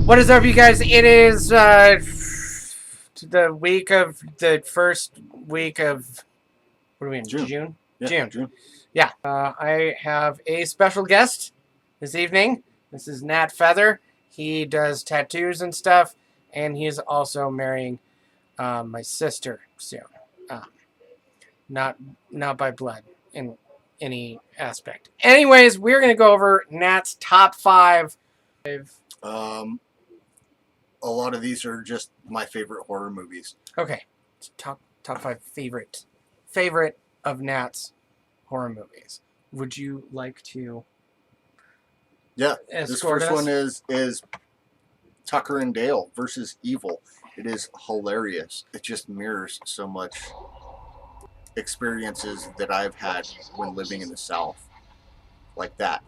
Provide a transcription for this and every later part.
What is up, you guys? It is the week of the first week of what are we in? June. June? Yeah, June. June. Yeah. I have a special guest this evening. This is Nat Feather. He does tattoos and stuff, and he's also marrying my sister soon. Um, not not by blood in any aspect. Anyways, we're gonna go over Nat's top five. A lot of these are just my favorite horror movies. Okay, top five favorite of Nat's horror movies. Would you like to? Yeah, this first one is Tucker and Dale versus Evil. It is hilarious. It just mirrors so much experiences that I've had when living in the South, like that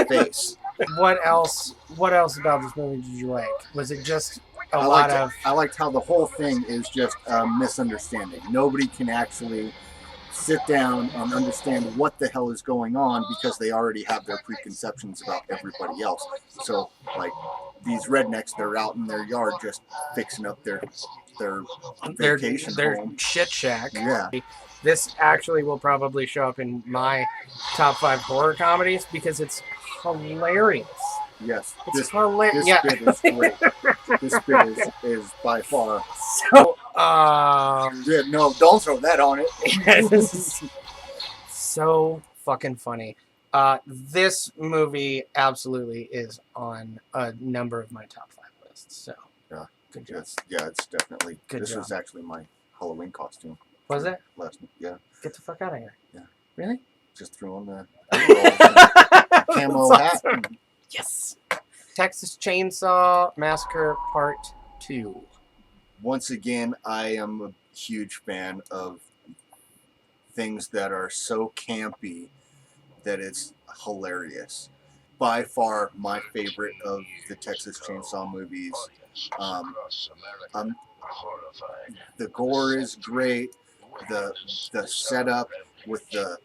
face. What else? What else about this movie did you like? Was it just I liked how the whole thing is just a misunderstanding. Nobody can actually sit down and understand what the hell is going on because they already have their preconceptions about everybody else. So, like, these rednecks, they're out in their yard just fixing up their vacation home. shit shack. Yeah. This actually will probably show up in my top five horror comedies because it's hilarious. Yes, It's hilarious. This bit is great. This bit is by far. So, yeah, no, don't throw that on it. This is so fucking funny. This movie absolutely is on a number of my top five lists. So, yeah, good job. It's definitely. Good this job. was actually my Halloween costume. Was it? Yeah. Get the fuck out of here. Yeah. Really? Just threw on the camo hat. Yes. Texas Chainsaw Massacre Part 2. Once again, I am a huge fan of things that are so campy that it's hilarious. By far my favorite of the Texas Chainsaw movies. The gore is great. The setup with the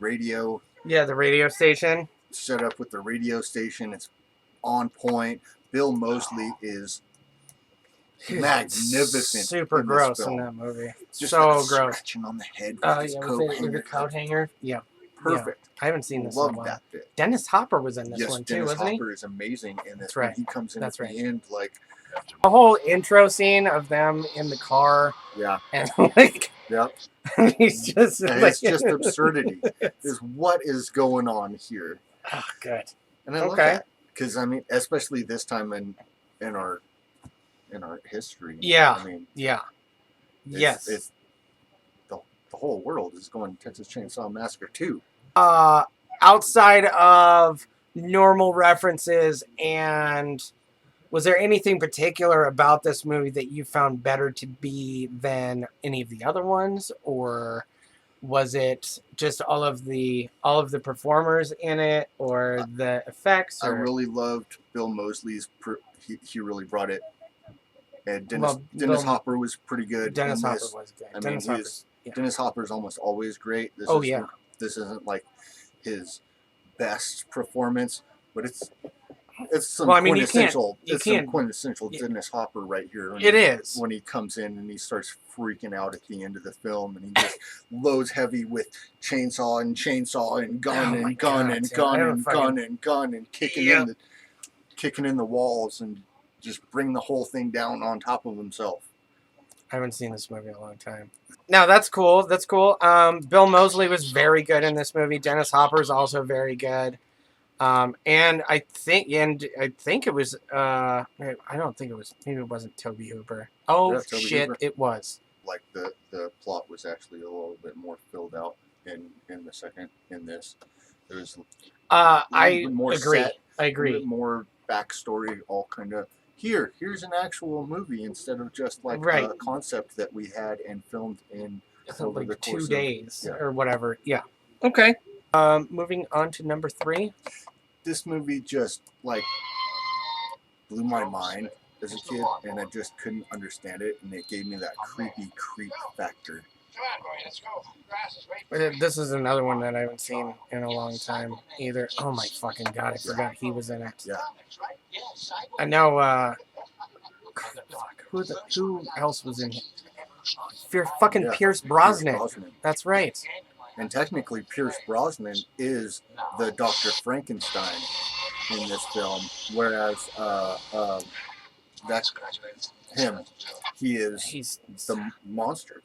radio. Yeah, the radio station. Set up with the radio station. It's on point. Bill Moseley is magnificent. Super gross in that movie. Just so gross. Scratching on the head with his coat hanger. With the coat hanger. Yeah. Perfect. Yeah. I haven't seen this. Love that bit. Dennis Hopper was in this one too, Dennis wasn't he? Hopper is amazing in this. That's right. When he comes in at the end, like the whole intro scene of them in the car. Yeah. And like. Yep. He's just. It's just absurdity. Is what is going on here? Oh, good. And I love that because I mean, especially this time in our history. Yeah. I mean. Yeah. It's the whole world is going Texas Chainsaw Massacre 2. Outside of normal references, and was there anything particular about this movie that you found better to be than any of the other ones, or was it just all of the performers in it, or the effects? Or? I really loved Bill Moseley's. He really brought it. And Dennis Hopper was pretty good. Dennis Hopper was good. I mean, Dennis Hopper's almost always great. This isn't like his best performance, but it's some quintessential. Some quintessential Dennis Hopper right here. It is when he comes in and he starts freaking out at the end of the film, and he just loads heavy with chainsaw and gun and kicking in the walls and just bring the whole thing down on top of himself. I haven't seen this movie in a long time. No, that's cool. That's cool. Bill Moseley was very good in this movie. Dennis Hopper is also very good. And I think it was. I don't think it was. Maybe it wasn't Tobe Hooper. Oh shit! Hooper. It was. Like the plot was actually a little bit more filled out in the second. In this, there's. I more agree. Set, I agree. A bit more backstory, all kind of. Here's an actual movie instead of just like a concept that we had and filmed in over like the course 2 days of, or whatever. Yeah. Okay. Moving on to number 3. This movie just like blew my mind as a kid, and I just couldn't understand it, and it gave me that creep factor This is another one that I haven't seen in a long time either. Oh my fucking god, I forgot he was in it. Yeah. I know, who else was in it? Fucking Yeah, Pierce Brosnan. Pierce Brosnan. That's right. And technically, Pierce Brosnan is the Dr. Frankenstein in this film, whereas that's him. He's the monster.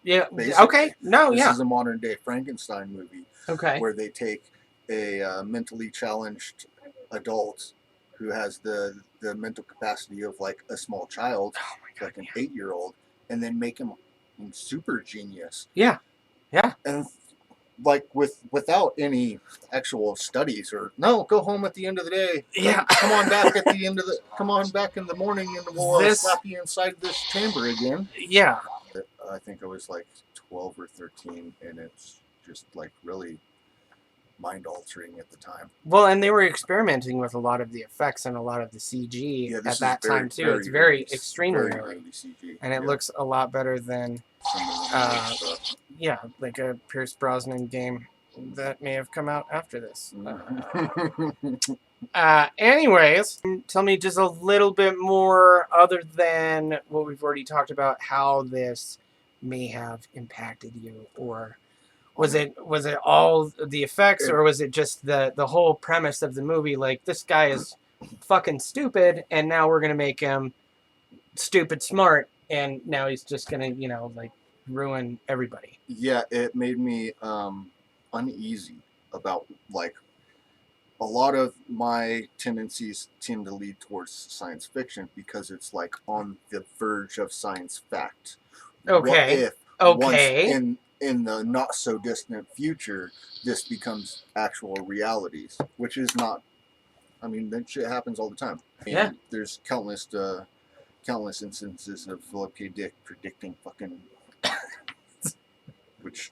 Yeah. Basically. Okay. No. This Yeah. is a modern day Frankenstein movie. Okay. Where they take a mentally challenged adult who has the mental capacity of like a small child, like an 8-year-old, and then make him super genius. Yeah. Yeah. And like without any actual studies or no, go home at the end of the day. Yeah. Come on back at the end of the. Come on back in the morning, and we'll slap you inside this chamber again. Yeah. I think I was like 12 or 13, and it's just like really mind altering at the time. Well, and they were experimenting with a lot of the effects and a lot of the CG at that time too. It's very extremely early CG, and it looks a lot better than like a Pierce Brosnan game that may have come out after this. Anyways, tell me just a little bit more, other than what we've already talked about, how this may have impacted you, or was it all the effects, or was it just the whole premise of the movie? Like, this guy is fucking stupid, and now we're gonna make him stupid smart, and now he's just gonna, like, ruin everybody. Yeah, it made me uneasy about, like, a lot of my tendencies tend to lead towards science fiction because it's like on the verge of science fact. Okay. What if in the not so distant future this becomes actual realities, which is not. I mean, that shit happens all the time. Yeah. There's countless instances of Philip K. Dick predicting fucking, which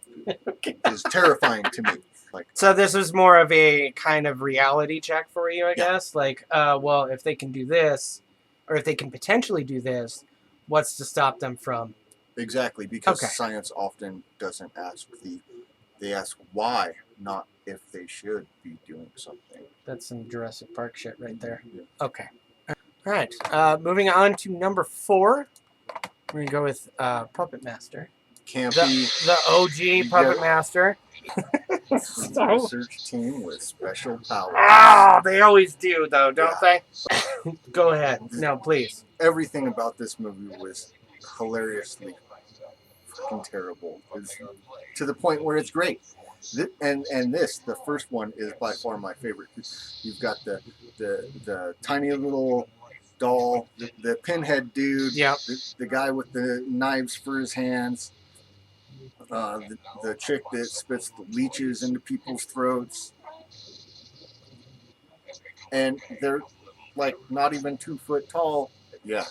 is terrifying to me. Like, so this was more of a kind of reality check for you, I guess. Like, well, if they can do this, or if they can potentially do this, what's to stop them from? Exactly, because science often doesn't ask they ask why, not if they should be doing something. That's some Jurassic Park shit right there. Yeah. Okay. All right. Moving on to number 4. We're going to go with Puppet Master. Campy. The OG Puppet Master. Research team with special powers. Oh, they always do, though, don't they? Go ahead. No, please. Everything about this movie was hilariously fucking terrible. It's to the point where it's great. And the first one is by far my favorite. You've got the tiny little doll, the pinhead dude, the guy with the knives for his hands, the chick that spits the leeches into people's throats, and they're like not even 2 foot tall. Yeah.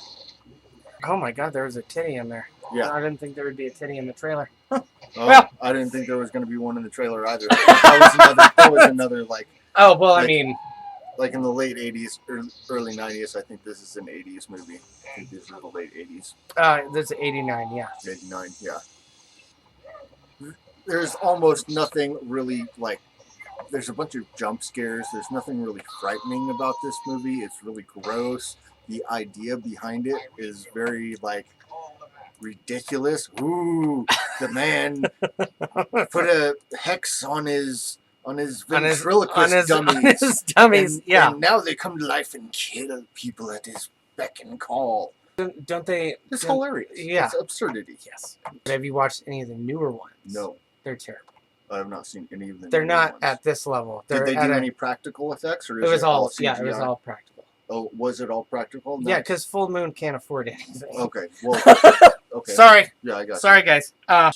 Oh my god, there was a titty in there. Yeah. I didn't think there would be a titty in the trailer. Well, I didn't think there was going to be one in the trailer either. That was another like. Oh well, I mean, like in the late '80s, early '90s. I think this is an '80s movie. I think this is the late '80s. This is '89, yeah. '89, yeah. There's almost nothing really like. There's a bunch of jump scares. There's nothing really frightening about this movie. It's really gross. The idea behind it is very like ridiculous. Ooh, the man put a hex on his ventriloquist dummies. And now they come to life and kill people at his beck and call. Don't they? It's hilarious. Yeah, it's absurdity. Yes. Have you watched any of the newer ones? No, they're terrible. I have not seen any of them. They're not ones. At this level. Did they do any practical effects, or it was all CGI? It was all practical. Oh, was it all practical? Nice. Yeah, because Full Moon can't afford anything. Okay, well, okay. Sorry. Yeah, I got. Sorry, guys.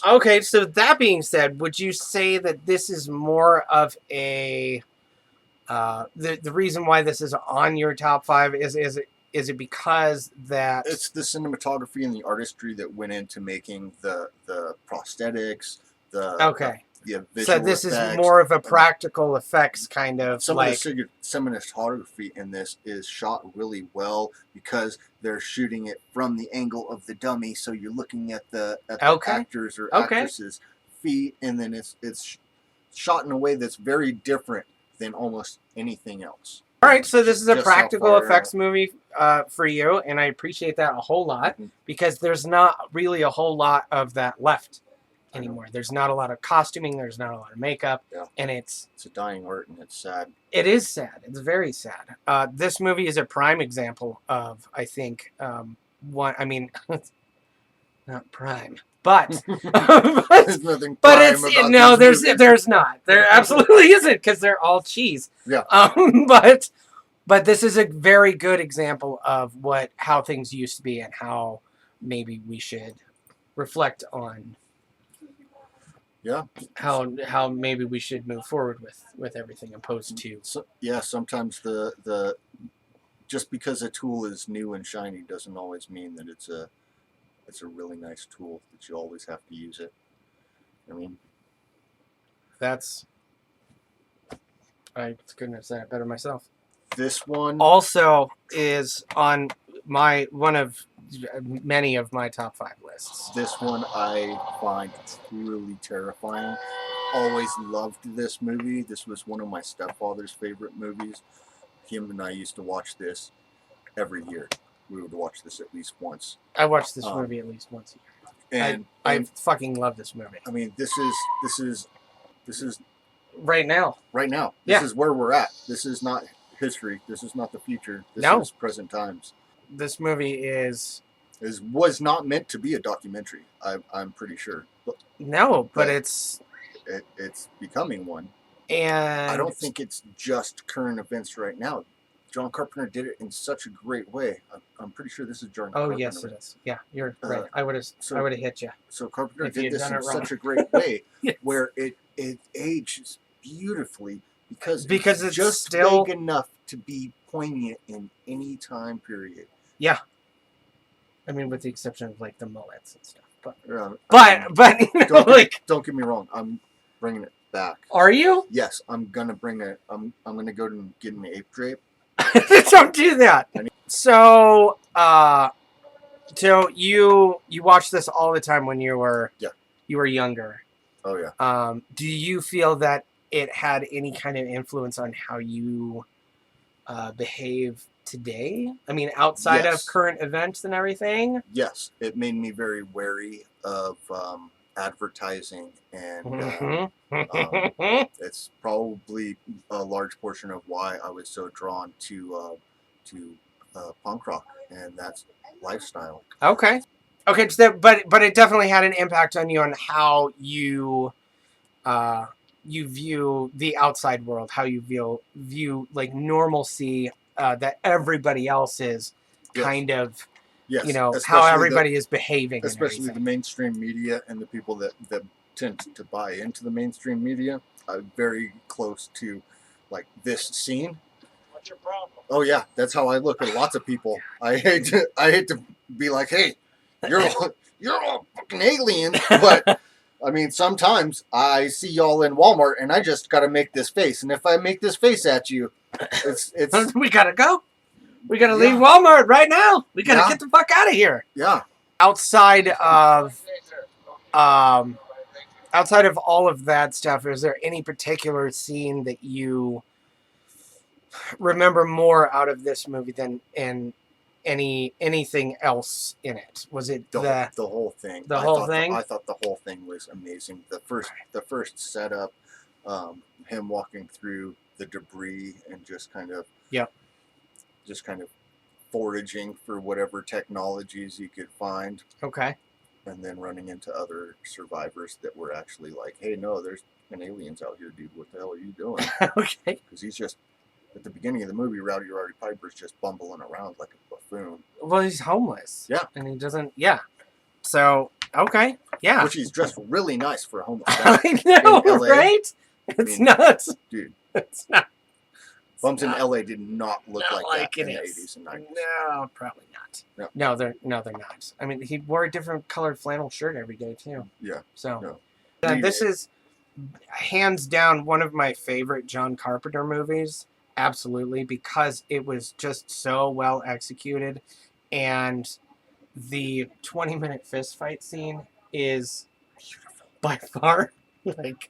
Okay, so that being said, would you say that this is more of a the reason why this is on your top 5 is it because that it's the cinematography and the artistry that went into making the prosthetics, the visual So this is effects. more of a practical effects kind of Some like. of the cinematography in this is shot really well because they're shooting it from the angle of the dummy, so you're looking at the actors or actresses' feet, and then it's shot in a way that's very different than almost anything else. All right, so this is a Just how practical far- effects movie for you, and I appreciate that a whole lot Mhm. because there's not really a whole lot of that left anymore. There's not a lot of costuming, there's not a lot of makeup, Yeah. and it's a dying art, and it's sad. It is sad. It's very sad. This movie is a prime example of, I think, one. I mean, not prime, but There's nothing but prime it's about no. these movies. There's not. There absolutely isn't because they're all cheese. Yeah. But this is a very good example of how things used to be and how maybe we should reflect on. Yeah. How maybe we should move forward with everything opposed to. So, yeah, sometimes the just because a tool is new and shiny doesn't always mean that it's a really nice tool that you always have to use it. I mean, I couldn't have said it better myself. this one Also is on one of many of my top 5 lists. This one I find truly terrifying. Always loved this movie. This was one of my stepfather's favorite movies. Him and I used to watch this every year. We would watch this at least once. I watched this movie at least once a year. And I fucking love this movie. I mean, this is right now. Right now. Yeah. This is where we're at. This is not history. This is not the future. This is present times. This movie was not meant to be a documentary. I'm pretty sure. But it's becoming one. And I don't think it's just current events right now. John Carpenter did it in such a great way. I'm pretty sure this is John Carpenter. Oh yes, it is. Yeah, you're right. I would have hit you. So Carpenter did this in such a great way where it ages beautifully because it's just still big enough to be poignant in any time period. Yeah. I mean, with the exception of like the mullets and stuff, but don't get me wrong. I'm bringing it back. Are you? Yes, I'm gonna bring it. I'm gonna go and get an ape drape. Don't do that. So you watched this all the time when you were younger. Oh yeah. Do you feel that it had any kind of influence on how you behave today? I mean, outside of current events and everything? Yes. It made me very wary of advertising, and it's probably a large portion of why I was so drawn to punk rock and that lifestyle. Okay. So but it definitely had an impact on you on how you view the outside world, how you view like normalcy that everybody else is kind of, how everybody is behaving. Especially the mainstream media and the people that tend to buy into the mainstream media. I'm very close to like this scene. What's your problem? Oh yeah, that's how I look at lots of people. I hate to be like, hey, you're all fucking aliens, but I mean, sometimes I see y'all in Walmart and I just got to make this face. And if I make this face at you, it's we got to go. We got to leave Walmart right now. We got to get the fuck out of here. Yeah. Outside of all of that stuff, is there any particular scene that you remember more out of this movie than in anything else in it? Was it the whole thing? The whole thing? I thought the whole thing was amazing. The first setup, him walking through the debris and just kind of foraging for whatever technologies he could find. Okay. And then running into other survivors that were actually like, hey, no, there's aliens out here, dude. What the hell are you doing? Okay. Because he's just, at the beginning of the movie, Rowdy Piper's just bumbling around like a buffoon. Well, he's homeless. Yeah. And he doesn't, So, okay. Yeah. Which he's dressed really nice for a homeless guy. I know, right? It's nuts. Dude. It's not. Bums in LA did not look like that in the 80s and 90s. No, probably not. No, they're not. I mean, he wore a different colored flannel shirt every day too. Yeah. So, no. this is hands down one of my favorite John Carpenter movies. Absolutely, because it was just so well executed, and the 20-minute fist fight scene is by far like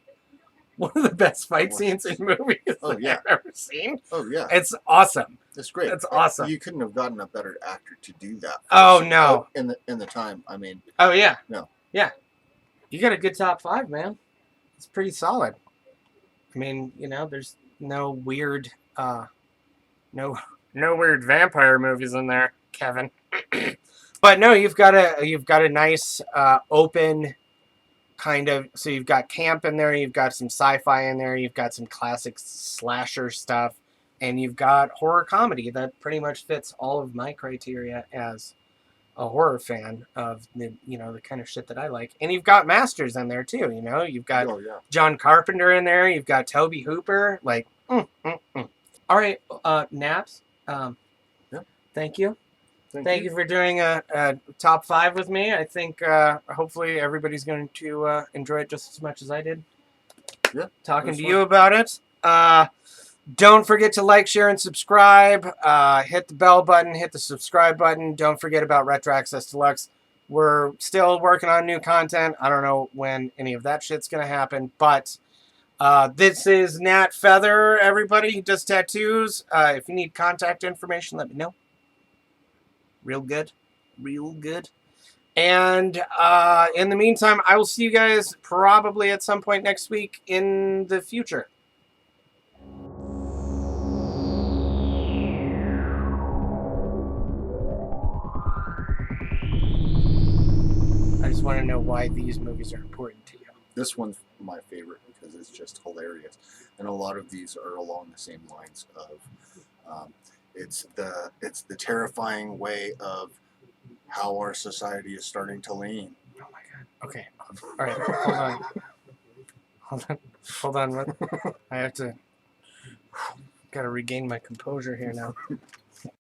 one of the best fight scenes in movies I've ever seen. Oh yeah, it's awesome. It's great. It's awesome. You couldn't have gotten a better actor to do that. Oh no! In the time, I mean. Oh yeah. No. Yeah, you got a good top 5, man. It's pretty solid. I mean, you know, there's no weird, no weird vampire movies in there, Kevin. But no, you've got a nice open kind of. So you've got camp in there, you've got some sci-fi in there, you've got some classic slasher stuff, and you've got horror comedy that pretty much fits all of my criteria as a horror fan of the kind of shit that I like. And you've got masters in there too. You know, you've got John Carpenter in there. You've got Tobe Hooper. Like, All right, Naps. Thank you. Thank you for doing a top 5 with me. I think hopefully everybody's going to enjoy it just as much as I did. Yeah. Talking to you about it. Don't forget to like, share, and subscribe. Hit the bell button. Hit the subscribe button. Don't forget about Retro Access Deluxe. We're still working on new content. I don't know when any of that shit's going to happen. But this is Nat Feather, everybody. He does tattoos. If you need contact information, let me know. Real good. Real good. And in the meantime, I will see you guys probably at some point next week in the future. I just want to know why these movies are important to you. This one's my favorite because it's just hilarious, and a lot of these are along the same lines of it's the terrifying way of how our society is starting to lean. Oh my god. Okay. All right. Hold on. I have to. Got to regain my composure here now.